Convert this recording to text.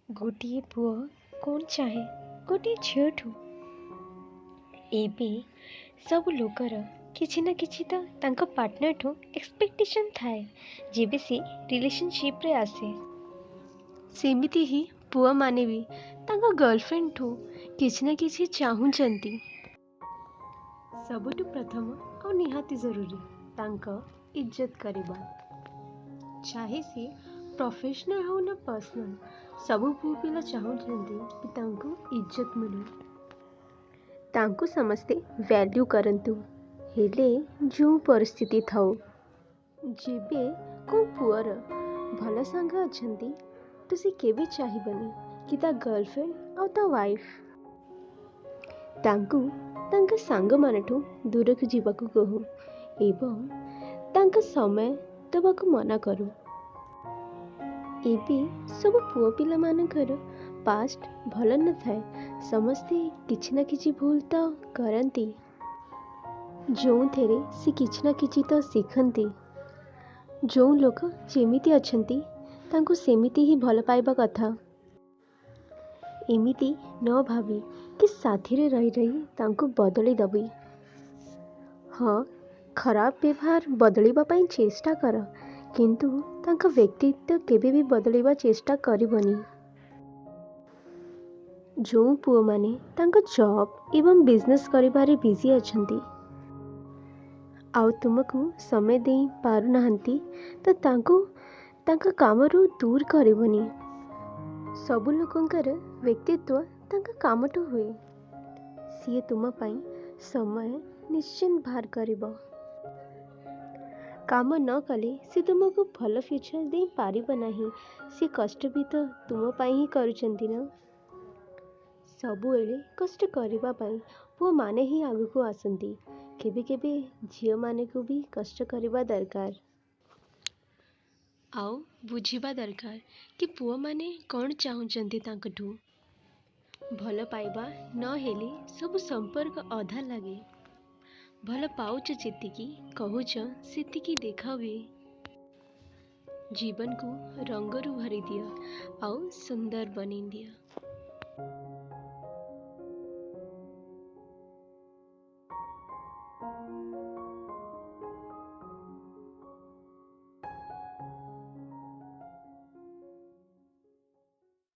गोटे पुओ कौन चाहे गोटे झीठू एबे सब लोकर किसी ना किसी तो तांको पार्टनर ठू एक्सपेक्टेशन थाए जेबे से रिलेशनशिप रे आसे सेमिति ही पुआ माने भी तांको गर्लफ्रेंड ठू किसी ना किसी चाहूचंती सबुठु प्रथम और निहाती जरूरी तांको इज्जत करिबा चाहे से प्रोफेशनल हो ना पर्सनल सबु पुआ पिला चाहूचंती कि तांको इज्जत मिलू तांको समस्ते वैल्यू करंतु हेले जो परिस्थिति थाउ जेबे को पुअर भल सांग अछंती तो से केबे चाहिबनी कि ता गर्लफ्रेंड और ता वाइफ तांको तांका सांग मानठू दूर को जीवाकू कहू एवं तांका समय दबाकू मना करू एबे सब पुओ पिला मानकर पास्ट भल न थाए समस्ते किछि ना किछि भूल तो करंती जो थेरे से किछि ना किछि तो शिखंती जो लोक जेमिति अछंती तांको सेमिति ही भल पाइबा कथा एमिति न भावी कि साथी रे रही रही तांको बदली दबी हाँ खराब व्यवहार बदलिबा पई चेष्टा कर किंतु तांका व्यक्तित्व केबे भी बदलिबा चेष्टा करिबनी जो पुओ माने तांका जॉब एवं बिजनेस करिबारे बिजी अछंती आउ तुमको समय दे पारु नाहंती तो तांको तांका कामरू दूर करिबनी सबु लोकंकर व्यक्तित्व तांका कामटू हुए सिए तुम पाई समय निश्चिंत बाहर करिबो काम न कले से तुमको भल फ्यूचर दे पारिब नाही से कष्ट भी तो तुम पाई ही करूचंती ना सबुएले कष्ट करिबा पाई पुओ माने ही आगु आसंती केबे केबे झियो माने को भी कष्ट करिबा दरकार आउ बुझिबा दरकार कि पुओ माने कौन चाहूचंती तांकठू भल पाइबा न हेले सब संपर्क अधा लागे भल पाउच जेतिकी कहूच सेतिकी देखा हुए जीवन को रंगरू भरी दिया आउ सुंदर बनी दिया।